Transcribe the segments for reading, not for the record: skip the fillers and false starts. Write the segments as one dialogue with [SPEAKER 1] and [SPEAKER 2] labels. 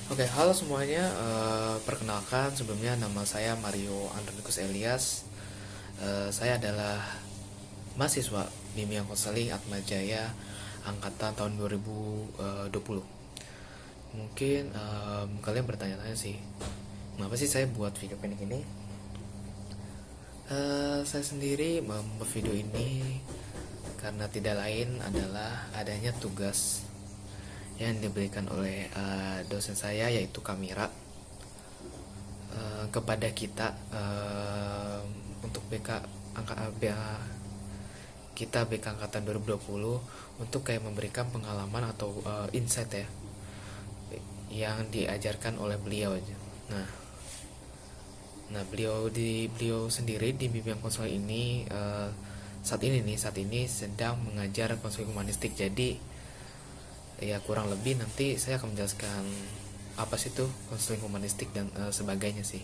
[SPEAKER 1] Oke, halo semuanya. Perkenalkan, sebelumnya nama saya Mario Andronikus Elias. Saya adalah mahasiswa Bimbingan Konseling Atmajaya angkatan tahun 2020. Mungkin kalian bertanya-tanya sih, kenapa sih saya buat video pendek ini? Saya sendiri membuat video ini karena tidak lain adalah adanya tugas yang diberikan oleh dosen saya, yaitu Kamira, kepada kita untuk kita BK angkatan 2020 untuk kayak memberikan pengalaman atau insight ya yang diajarkan oleh beliau aja. Nah, beliau sendiri di bimbingan konseling ini saat ini sedang mengajar konseling humanistik. Jadi ya kurang lebih nanti saya akan menjelaskan apa sih itu konseling humanistik dan sebagainya sih.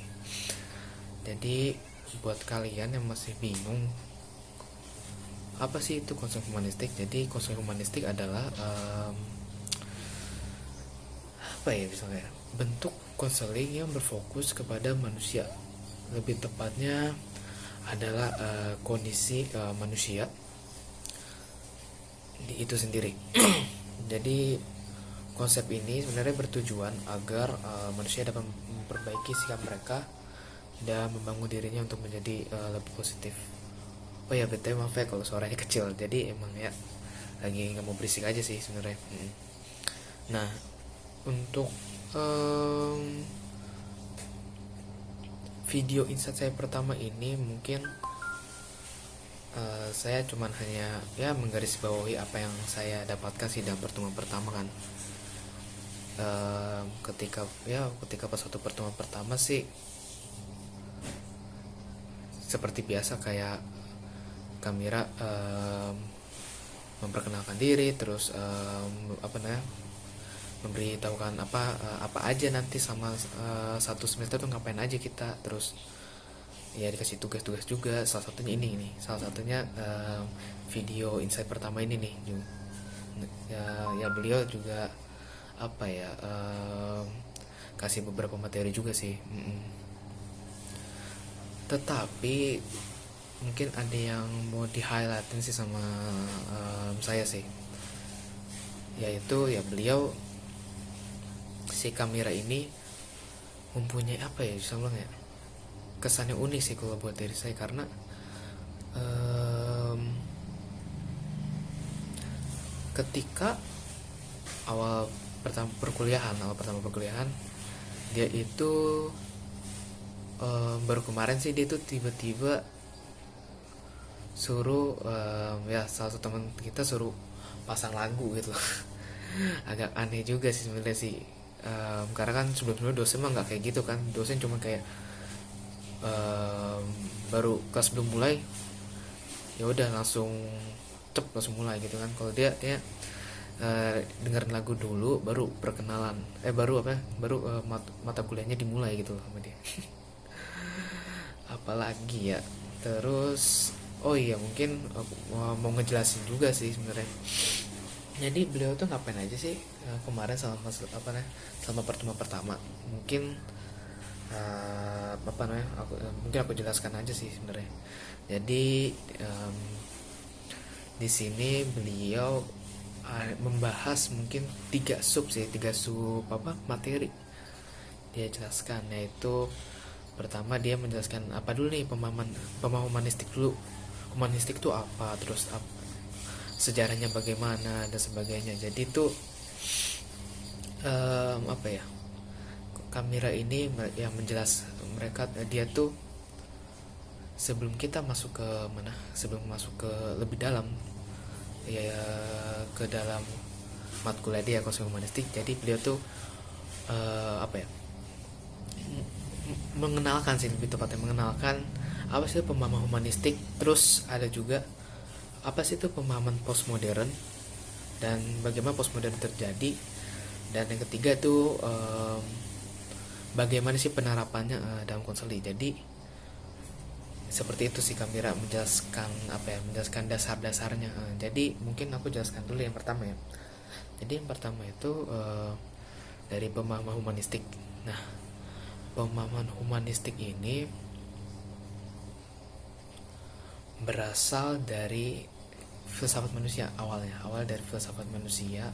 [SPEAKER 1] Jadi buat kalian yang masih bingung apa sih itu konseling humanistik, jadi konseling humanistik adalah apa ya, misalnya bentuk konseling yang berfokus kepada manusia, lebih tepatnya adalah kondisi manusia itu sendiri. Jadi konsep ini sebenarnya bertujuan agar manusia dapat memperbaiki sikap mereka dan membangun dirinya untuk menjadi lebih positif. Oh ya, btw maaf ya kalau suaranya kecil, jadi emang ya lagi nggak mau berisik aja sih sebenarnya. Nah, untuk video insight saya pertama ini mungkin saya cuman hanya ya menggarisbawahi apa yang saya dapatkan sih dalam pertemuan pertama kan. Ketika pas satu pertemuan pertama sih seperti biasa, kayak Kamera memperkenalkan diri, terus memberitahukan apa aja nanti sama satu semester tuh ngapain aja kita, terus ya dikasih tugas-tugas juga. Salah satunya video insight pertama ini nih. Ya beliau juga kasih beberapa materi juga sih. Tetapi mungkin ada yang mau di highlightin sih sama saya sih, yaitu ya beliau si Kamera ini mempunyai bisa bilang ya, kesannya unik sih kalau buat diri saya, karena ketika awal pertama perkuliahan dia itu baru kemarin sih dia tuh tiba-tiba suruh salah satu teman kita suruh pasang lagu gitu. Agak aneh juga sih sebenarnya sih, karena kan sebelumnya dosen mah nggak kayak gitu kan. Dosen cuma kayak baru kelas belum mulai ya udah langsung mulai gitu kan. Kalau dia dengerin lagu dulu baru perkenalan, mata kuliahnya dimulai gitu loh sama dia. Apalagi ya, terus oh iya mungkin aku mau ngejelasin juga sih sebenarnya. Jadi beliau tuh ngapain aja sih kemarin selama pertemuan pertama. Mungkin mungkin aku jelaskan aja sih sebenarnya. Jadi di sini beliau membahas mungkin tiga sub materi dia jelaskan, yaitu pertama dia menjelaskan apa dulu nih, pemahaman humanistik dulu. Humanistik itu apa, terus sejarahnya bagaimana dan sebagainya. Jadi itu Kamera ini yang dia tuh sebelum masuk ke lebih dalam ya ke dalam matkul dia konseling humanistik. Jadi beliau tuh mengenalkan apa sih pemahaman humanistik, terus ada juga apa sih itu pemahaman postmodern dan bagaimana postmodern terjadi, dan yang ketiga itu bagaimana sih penerapannya dalam konseling. Jadi seperti itu sih Kamera menjelaskan dasar-dasarnya. Jadi mungkin aku jelaskan dulu yang pertama ya. Jadi yang pertama itu dari pemahaman humanistik. Nah, pemahaman humanistik ini berasal dari filsafat manusia awal dari filsafat manusia.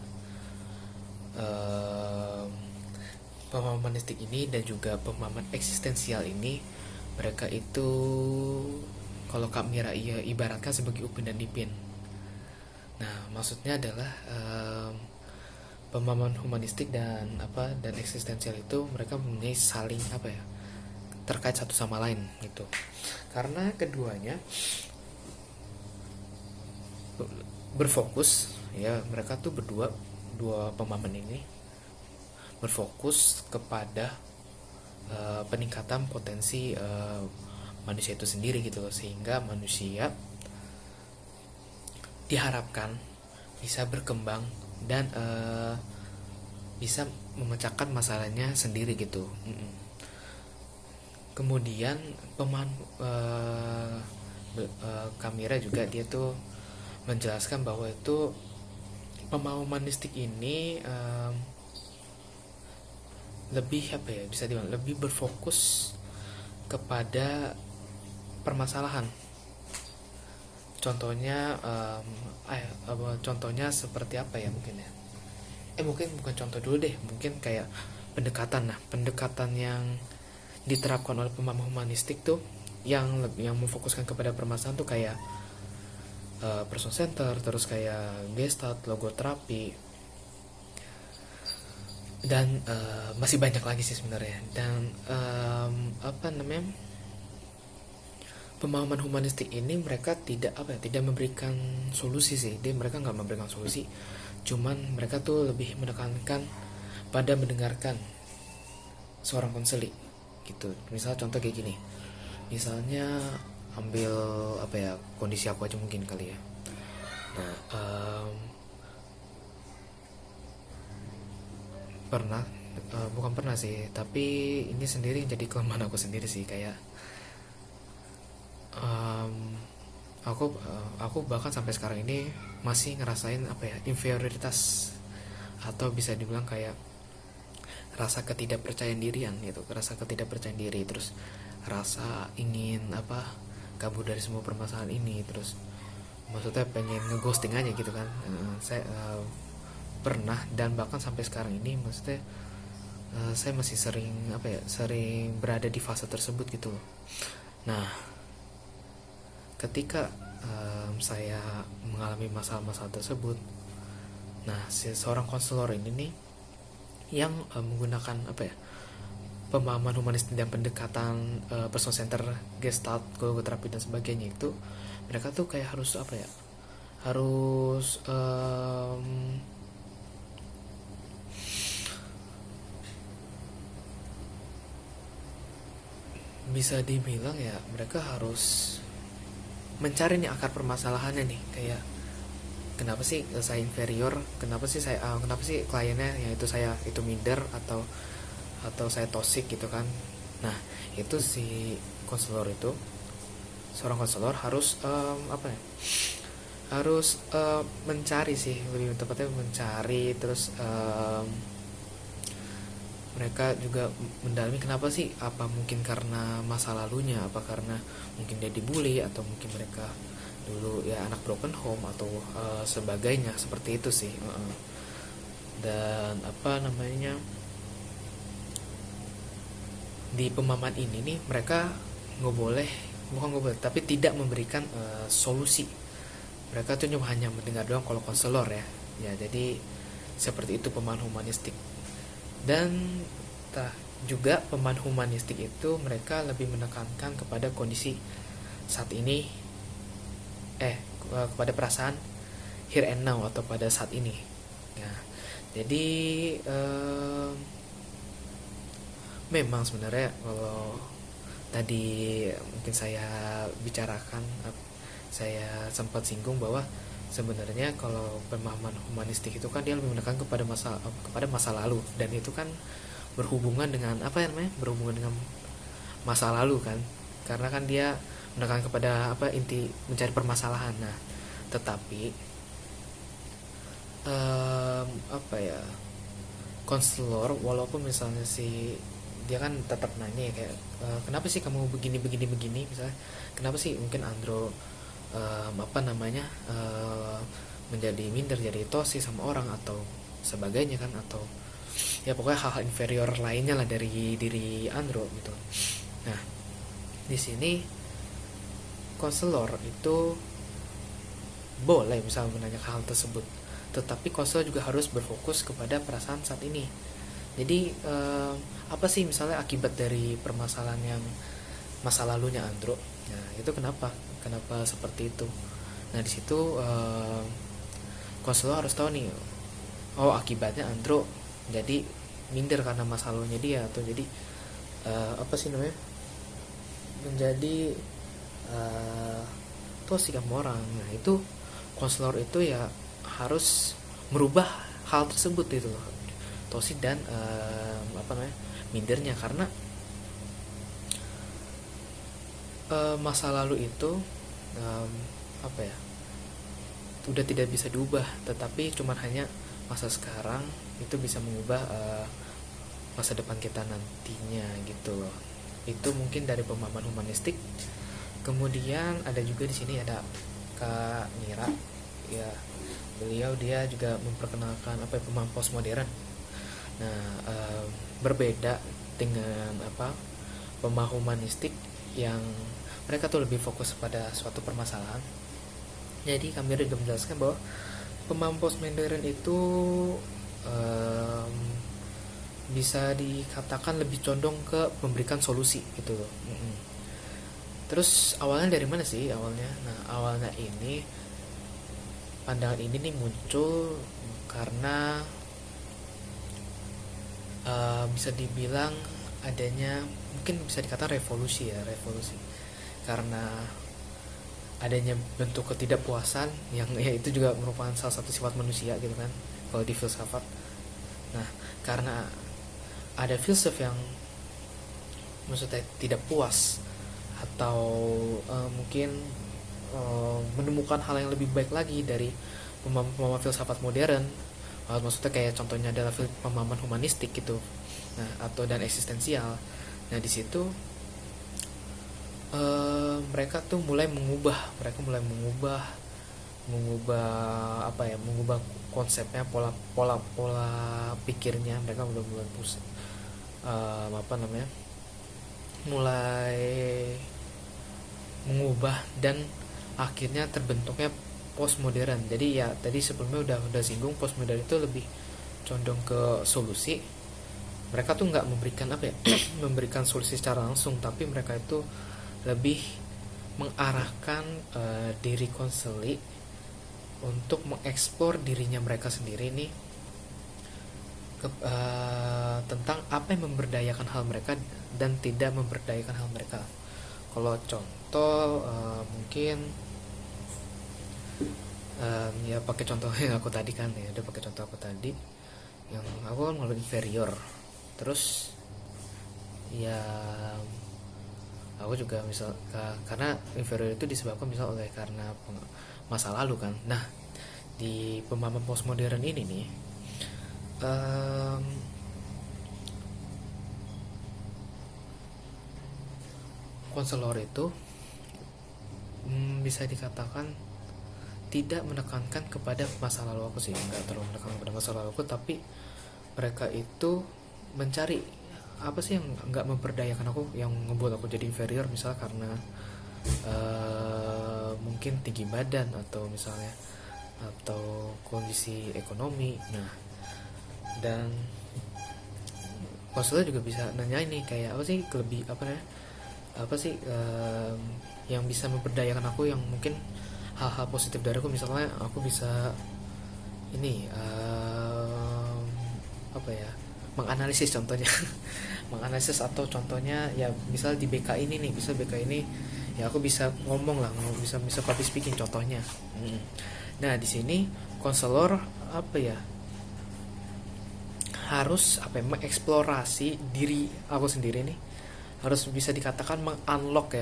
[SPEAKER 1] Pemahaman humanistik ini dan juga pemahaman eksistensial ini, mereka itu kalau Kak Mira ibaratkan sebagai Upin dan Ipin. Nah, maksudnya adalah pemahaman humanistik dan eksistensial itu mereka mempunyai saling terkait satu sama lain gitu. Karena keduanya berfokus mereka tuh dua pemahaman ini berfokus kepada peningkatan potensi manusia itu sendiri gitu loh, sehingga manusia diharapkan bisa berkembang dan bisa memecahkan masalahnya sendiri gitu. Kemudian Kamira juga dia tuh menjelaskan bahwa itu pemahaman humanistik ini lebih bisa dibilang lebih berfokus kepada permasalahan. Contohnya contohnya seperti apa ya mungkin ya? Mungkin bukan contoh dulu deh, mungkin kayak pendekatan. Nah, pendekatan yang diterapkan oleh pemahaman humanistik tuh yang memfokuskan kepada permasalahan tuh kayak person center, terus kayak gestalt, logoterapi, dan masih banyak lagi sih sebenarnya. Dan pemahaman humanistik ini mereka tidak memberikan solusi sih. Mereka nggak memberikan solusi, cuman mereka tuh lebih menekankan pada mendengarkan seorang konseli gitu. Misal contoh kayak gini, misalnya ambil kondisi aku aja mungkin kali ya. Nah, bukan pernah sih, tapi ini sendiri jadi kelemahan aku sendiri sih, kayak aku bahkan sampai sekarang ini masih ngerasain inferioritas, atau bisa dibilang kayak rasa ketidakpercayaan diri, terus rasa ingin kabur dari semua permasalahan ini, terus maksudnya pengen ngeghosting aja gitu kan. Saya pernah, dan bahkan sampai sekarang ini maksudnya saya masih sering berada di fase tersebut gitu loh. Nah, ketika saya mengalami masalah-masalah tersebut, nah seorang konselor ini nih yang menggunakan pemahaman humanis dan pendekatan person center, gestalt, logoterapi dan sebagainya, itu mereka tuh kayak harus bisa dibilang ya mereka harus mencari nih akar permasalahannya nih, kayak kenapa sih saya inferior, kenapa sih kliennya yaitu saya itu minder atau saya toxic gitu kan. Nah, itu si seorang konselor harus mencari sih, lebih tepatnya mencari, terus mereka juga mendalami kenapa sih, apa mungkin karena masa lalunya, apa karena mungkin dia dibully, atau mungkin mereka dulu ya anak broken home atau sebagainya, seperti itu sih. Dan di pemahaman ini nih mereka tapi tidak memberikan solusi. Mereka tuh hanya mendengar doang kalau konselor ya. Jadi seperti itu pemahaman humanistik. Dan juga pemahaman humanistik itu mereka lebih menekankan kepada kondisi saat ini, kepada perasaan here and now atau pada saat ini. Jadi memang sebenarnya kalau tadi mungkin saya bicarakan, saya sempat singgung bahwa sebenarnya kalau pemahaman humanistik itu kan dia lebih menekan kepada masa lalu, dan itu kan berhubungan dengan masa lalu kan, karena kan dia menekan kepada inti mencari permasalahan. Nah, tetapi konselor, walaupun misalnya si dia kan tetap nanya ya, kayak kenapa sih kamu begini begini begini, misalnya kenapa sih mungkin Andro apa namanya menjadi minder, jadi tosi sama orang atau sebagainya kan, atau ya pokoknya hal-hal inferior lainnya lah dari diri Andro gitu. Nah, di sini konselor itu boleh misalnya menanyakan hal tersebut, tetapi konselor juga harus berfokus kepada perasaan saat ini. Jadi apa sih misalnya akibat dari permasalahan yang masa lalunya Andro? Nah, itu kenapa seperti itu. Nah, di situ konselor harus tahu nih, oh akibatnya Andro jadi minder karena masa lalunya dia, atau jadi apa sih namanya, menjadi toksik sama orang. Nah, itu konselor itu ya harus merubah hal tersebut itu loh, toksik dan apa namanya, mindernya, karena masa lalu itu apa ya, udah tidak bisa diubah, tetapi cuman hanya masa sekarang itu bisa mengubah masa depan kita nantinya gitu loh. Itu mungkin dari pemahaman humanistik. Kemudian ada juga di sini ada Kak Mira, ya beliau dia juga memperkenalkan apa ya, pemahaman postmodern. Nah, berbeda dengan apa pemahaman humanistik yang mereka tuh lebih fokus pada suatu permasalahan. Jadi kami juga menjelaskan bahwa pemahaman postmodern itu bisa dikatakan lebih condong ke memberikan solusi gitu loh. Terus awalnya dari mana sih awalnya? Nah, awalnya ini pandangan ini nih muncul karena bisa dibilang adanya, mungkin bisa dikatakan revolusi, karena adanya bentuk ketidakpuasan yang ya itu juga merupakan salah satu sifat manusia gitu kan kalau di filsafat. Nah, karena ada filsuf yang maksudnya tidak puas atau mungkin menemukan hal yang lebih baik lagi dari pemahaman filsafat modern, maksudnya kayak contohnya adalah pemahaman humanistik gitu, nah atau dan eksistensial. Nah, di situ mereka tuh mulai mengubah apa ya, mengubah konsepnya, pola pikirnya. Mereka mulai apa namanya, mulai mengubah dan akhirnya terbentuknya postmodern. Jadi ya tadi sebelumnya udah singgung, postmodern itu lebih condong ke solusi. Mereka tuh nggak memberikan apa ya memberikan solusi secara langsung, tapi mereka itu lebih mengarahkan diri konseli untuk mengeksplor dirinya mereka sendiri nih tentang apa yang memberdayakan hal mereka dan tidak memberdayakan hal mereka. Kalau contoh mungkin ya pakai contoh yang aku tadi kan, ya udah pakai contoh aku tadi yang aku kan malah inferior, terus ya aku juga misal karena inferior itu disebabkan misal oleh karena masa lalu kan. Nah, di pemahaman postmodern ini nih konselor itu bisa dikatakan tidak menekankan kepada masa lalu aku sih, nggak terlalu menekankan kepada masa lalu aku, tapi mereka itu mencari apa sih yang nggak memperdayakan aku, yang ngebuat aku jadi inferior, misal karena mungkin tinggi badan atau misalnya atau kondisi ekonomi. Nah, dan konselor juga bisa nanya ini kayak apa sih apa sih yang bisa memperdayakan aku, yang mungkin hal-hal positif dari aku, misalnya aku bisa ini apa ya, menganalisis contohnya menganalisis, atau contohnya ya misal di BK ini nih, misal BK ini ya aku bisa ngomong lah, bisa public speaking contohnya. Nah, di sini konselor apa ya, harus apa ya, mengeksplorasi diri aku sendiri nih, harus bisa dikatakan mengunlock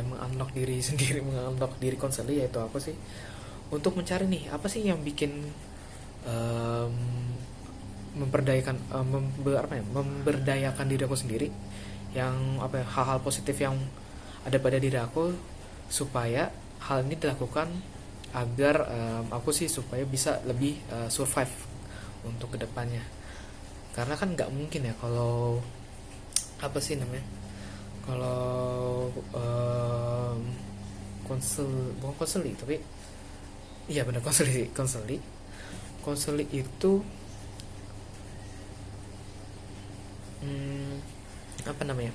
[SPEAKER 1] diri sendiri, mengunlock diri konselor, yaitu apa sih, untuk mencari nih apa sih yang bikin memberdayakan diri aku sendiri, yang apa ya, hal-hal positif yang ada pada diri aku, supaya hal ini dilakukan agar aku sih supaya bisa lebih survive untuk kedepannya. Karena kan nggak mungkin ya kalau apa sih namanya, kalau bukan konseli tapi iya benar, konseli itu hmm, apa namanya,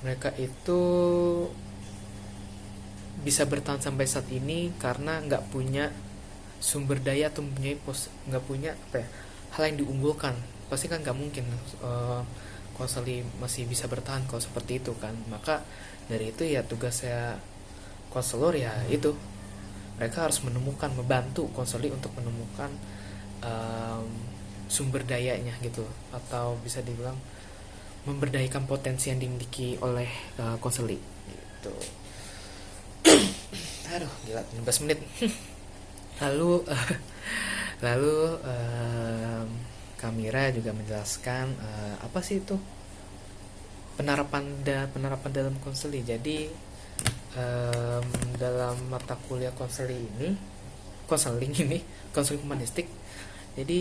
[SPEAKER 1] mereka itu bisa bertahan sampai saat ini karena nggak punya sumber daya atau nggak punya apa ya, hal yang diunggulkan. Pasti kan nggak mungkin konseli masih bisa bertahan kalau seperti itu kan. Maka dari itu ya tugas saya konselor ya itu, mereka harus membantu konseli untuk menemukan um, sumber dayanya gitu, atau bisa dibilang memberdayakan potensi yang dimiliki oleh konseli gitu. Aduh gila 15 menit. lalu lalu Kamira juga menjelaskan apa sih itu penerapan dalam konseli. Jadi dalam mata kuliah konseling humanistik, jadi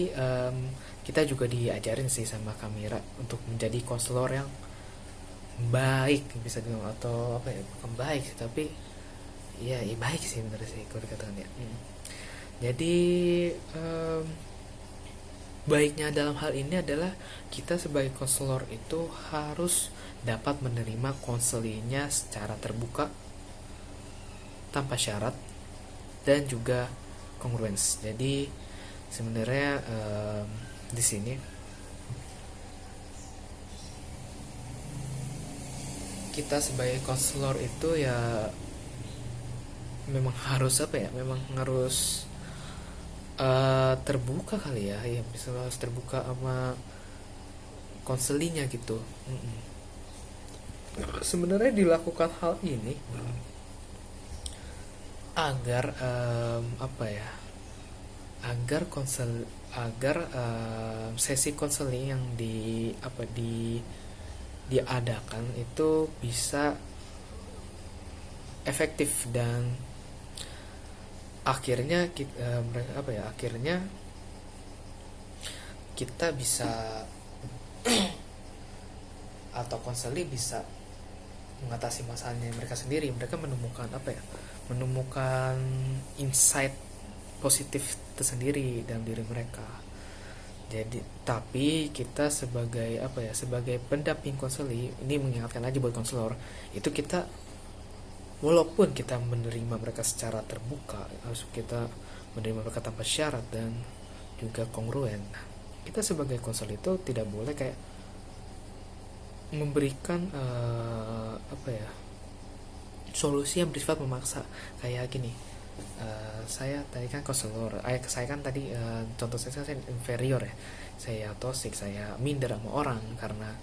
[SPEAKER 1] kita juga diajarin sih sama Kamira untuk menjadi konselor yang baik, bisa dibilang, atau apa ya, bukan baik sih tapi ya baik sih bener sih kalau dikatakan ya. Jadi baiknya dalam hal ini adalah kita sebagai konselor itu harus dapat menerima konselinya secara terbuka, tanpa syarat, dan juga kongruens. Jadi sebenarnya di sini kita sebagai konselor itu ya memang harus apa ya, memang harus terbuka kali ya, bisa harus terbuka sama konselinya gitu. Sebenarnya dilakukan hal ini agar apa ya, agar sesi konseling yang diadakan itu bisa efektif, dan akhirnya akhirnya kita bisa atau konseli bisa mengatasi masalahnya mereka sendiri. Mereka menemukan insight positif tersendiri dalam diri mereka. Jadi tapi kita sebagai pendamping konseli ini mengingatkan aja buat konselor itu, kita walaupun kita menerima mereka secara terbuka, harus kita menerima mereka tanpa syarat dan juga kongruen. Kita sebagai konselor itu tidak boleh kayak memberikan solusi yang bersifat memaksa. Kayak gini, saya tadi kan konselor, saya kan tadi contoh saya inferior ya, saya toxic, saya minder sama orang karena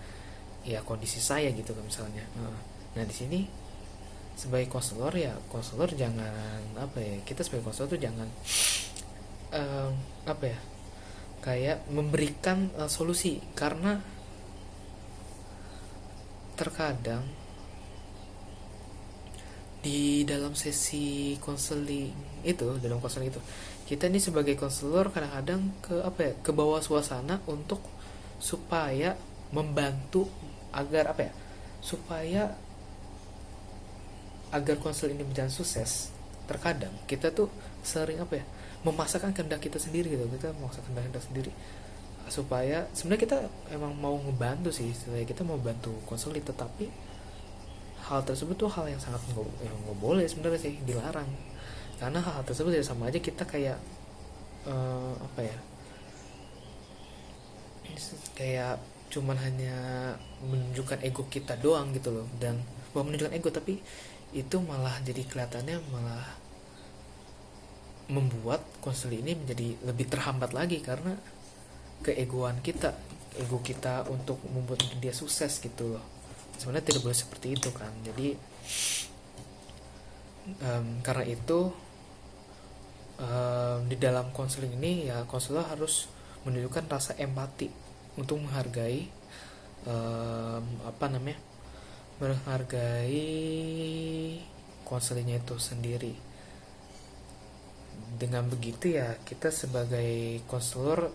[SPEAKER 1] ya kondisi saya gitu kan misalnya. Nah di sini sebagai konselor jangan kita sebagai konselor tuh jangan kayak memberikan solusi, karena terkadang di dalam sesi konseling itu, kita nih sebagai konselor kadang-kadang ke bawah suasana untuk supaya membantu agar agar konseling ini berjalan sukses. Terkadang kita tuh sering memaksakan kehendak kita sendiri gitu. Kita memaksakan kehendak kita sendiri supaya sebenarnya kita emang mau ngebantu sih, sebenarnya kita mau bantu konseling, tetapi hal tersebut tuh hal yang sangat nggak boleh sebenarnya sih, dilarang. Karena hal tersebut ya sama aja kita kayak kayak cuman hanya menunjukkan ego kita doang gitu loh. Dan bukan menunjukkan ego, tapi itu malah jadi kelihatannya malah membuat konseling ini menjadi lebih terhambat lagi karena ego kita untuk membuat dia sukses gitu loh. Sebenarnya tidak boleh seperti itu kan. Jadi karena itu di dalam konseling ini ya konselor harus menunjukkan rasa empati untuk menghargai apa namanya, menghargai konselingnya itu sendiri. Dengan begitu ya kita sebagai konselor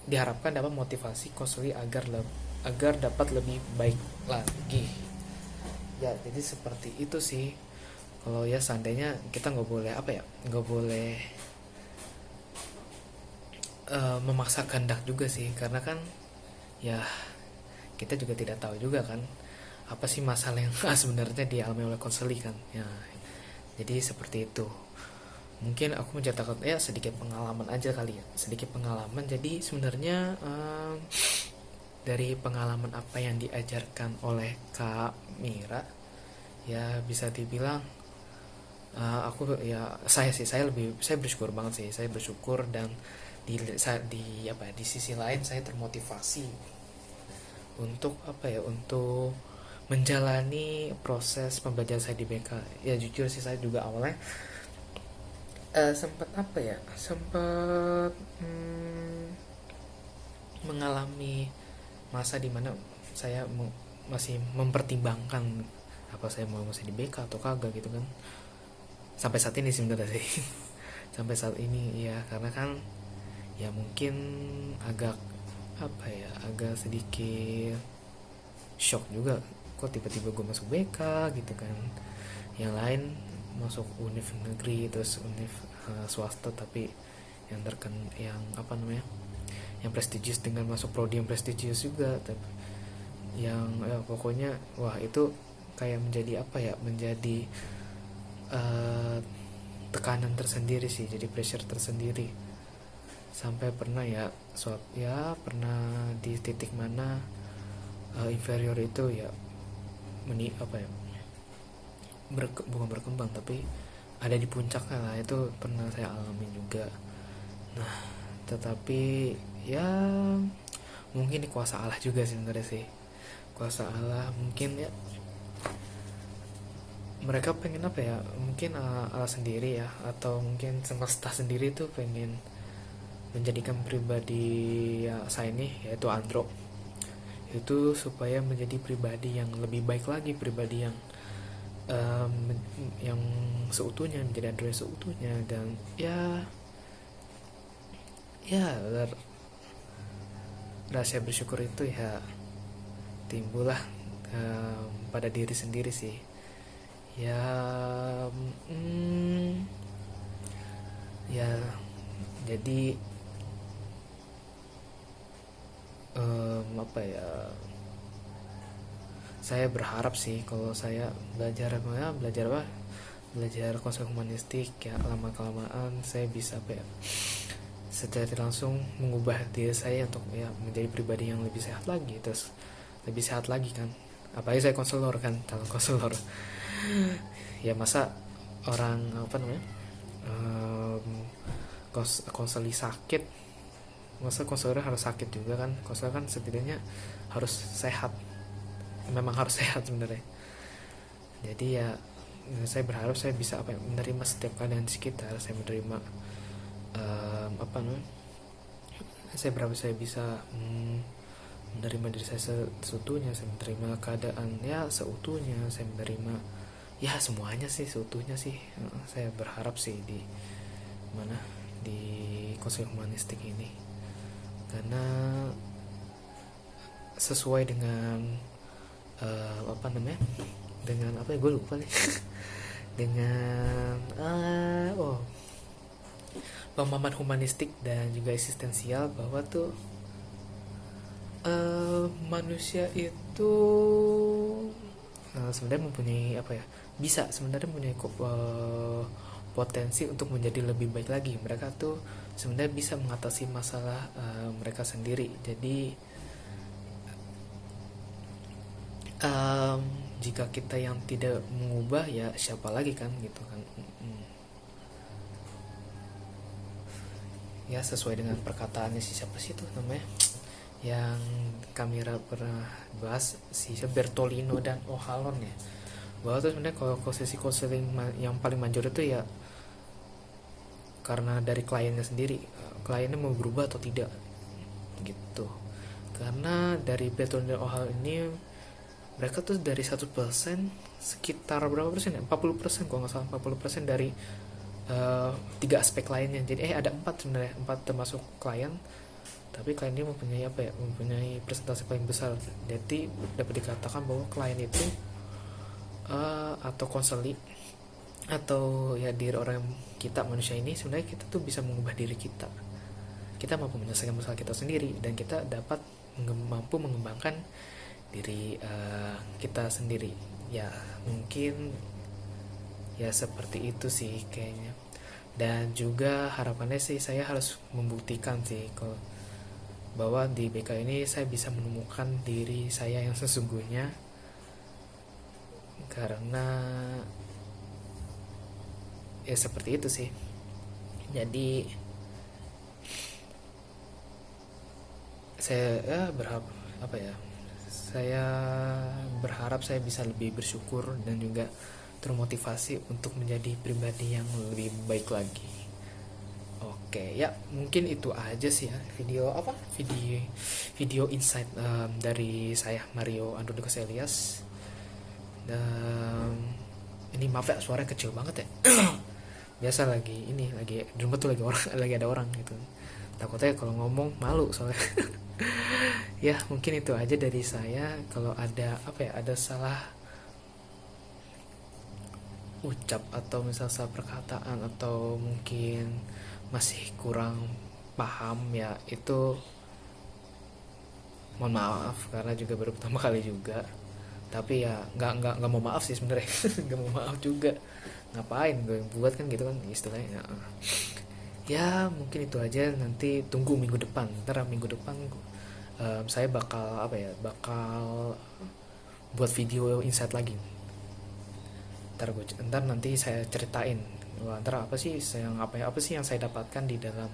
[SPEAKER 1] diharapkan dapat motivasi konseli agar dapat lebih baik lagi. Ya jadi seperti itu sih. Kalau ya seandainya kita nggak boleh nggak boleh memaksa kehendak juga sih, karena kan ya kita juga tidak tahu juga kan apa sih masalah yang sebenarnya dialami oleh konseli kan ya. Jadi seperti itu. Mungkin aku menceritakan ya sedikit pengalaman aja kali ya, sedikit pengalaman. Jadi sebenarnya dari pengalaman apa yang diajarkan oleh Kak Mira ya bisa dibilang saya bersyukur banget sih, saya bersyukur. Dan di sisi lain saya termotivasi untuk untuk menjalani proses pembelajaran saya di BK. Ya jujur sih saya juga awalnya sempat mengalami masa dimana saya masih mempertimbangkan apa saya mau masih di BK atau kagak gitu kan, sampai saat ini sebenarnya sih. Sampai saat ini ya, karena kan ya mungkin agak agak sedikit shock juga, kok tiba-tiba gue masuk BK gitu kan, yang lain masuk univ negeri terus univ swasta, tapi yang yang prestigius dengan masuk prodi yang prestigius juga, tapi yang pokoknya wah itu kayak menjadi menjadi tekanan tersendiri sih, jadi pressure tersendiri. Sampai pernah pernah di titik mana inferior itu bukan berkembang tapi ada di puncaknya lah, itu pernah saya alami juga. Nah tetapi ya mungkin ini kuasa Allah juga sebenarnya sih, kuasa Allah mungkin ya. Mereka pengen mungkin Allah sendiri ya, atau mungkin semesta sendiri tuh pengen menjadikan pribadi saya ini, yaitu Andro itu supaya menjadi pribadi yang lebih baik lagi, pribadi yang seutuhnya, menjadi Andro yang seutuhnya. Dan rasa bersyukur itu ya timbullah pada diri sendiri sih ya. Jadi saya berharap sih kalau saya belajar konsep humanistik ya, lama kelamaan saya bisa secara langsung mengubah diri saya untuk menjadi pribadi yang lebih sehat lagi, terus lebih sehat lagi kan. Apalagi saya konselor kan, calon konselor. Ya masa orang konseli sakit, masa konselor harus sakit juga kan? Konselor kan setidaknya harus sehat, memang harus sehat sebenarnya. Jadi ya saya berharap saya bisa menerima setiap keadaan di sekitar, saya menerima saya berharap saya bisa menerima diri saya seutuhnya, saya menerima keadaan seutuhnya, saya menerima semuanya sih seutuhnya sih. Saya berharap sih di konsep humanistik ini, karena sesuai dengan dengan gue lupa nih dengan pemahaman humanistik dan juga eksistensial, bahwa tuh manusia itu sebenarnya mempunyai mempunyai potensi untuk menjadi lebih baik lagi. Mereka tuh sebenarnya bisa mengatasi masalah mereka sendiri. Jadi jika kita yang tidak mengubah, ya siapa lagi kan gitu kan. Ya sesuai dengan perkataannya siapa sih itu namanya yang kamera pernah bahas, si Bertolino dan O'Halloran ya, bahwa tuh sebenarnya kalau sesi konseling yang paling manjur itu ya karena dari kliennya sendiri, kliennya mau berubah atau tidak gitu. Karena dari Betul dan Ohal ini mereka tuh dari 100% sekitar berapa persen ya, 40% kalau nggak salah, 40% dari tiga aspek lainnya. Jadi ada empat sebenarnya, empat termasuk klien, tapi klien ini mempunyai apa ya, mempunyai presentasi paling besar. Jadi dapat dikatakan bahwa klien itu atau konseli atau ya diri orang, kita manusia ini sebenarnya kita tuh bisa mengubah diri kita mampu menyelesaikan masalah kita sendiri, dan kita dapat mampu mengembangkan diri kita sendiri. Ya mungkin ya seperti itu sih kayaknya. Dan juga harapannya sih saya harus membuktikan sih kalau bahwa di BK ini saya bisa menemukan diri saya yang sesungguhnya, karena ya seperti itu sih. Jadi saya berharap apa ya, saya berharap saya bisa lebih bersyukur dan juga termotivasi untuk menjadi pribadi yang lebih baik lagi. Oke ya, mungkin itu aja sih ya video insight dari saya, Mario Andronicus Elias. Dan ini maaf ya suaranya kecil banget ya. Biasa lagi di rumah tuh lagi ada orang gitu, takutnya kalau ngomong malu soalnya. Ya mungkin itu aja dari saya. Kalau ada ada salah ucap atau misal salah perkataan atau mungkin masih kurang paham ya, itu mohon maaf karena juga baru pertama kali juga. Tapi ya nggak mau maaf sih sebenarnya. Nggak mau maaf juga, ngapain gue yang buat kan gitu kan istilahnya. Ya mungkin itu aja, nanti tunggu minggu depan. Ntar minggu depan saya bakal buat video insight lagi. Ntar nanti saya ceritain ntar apa sih yang saya dapatkan di dalam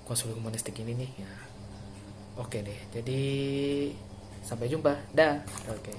[SPEAKER 1] konseling humanistik ini nih ya. Oke deh, jadi sampai jumpa, dah. Oke.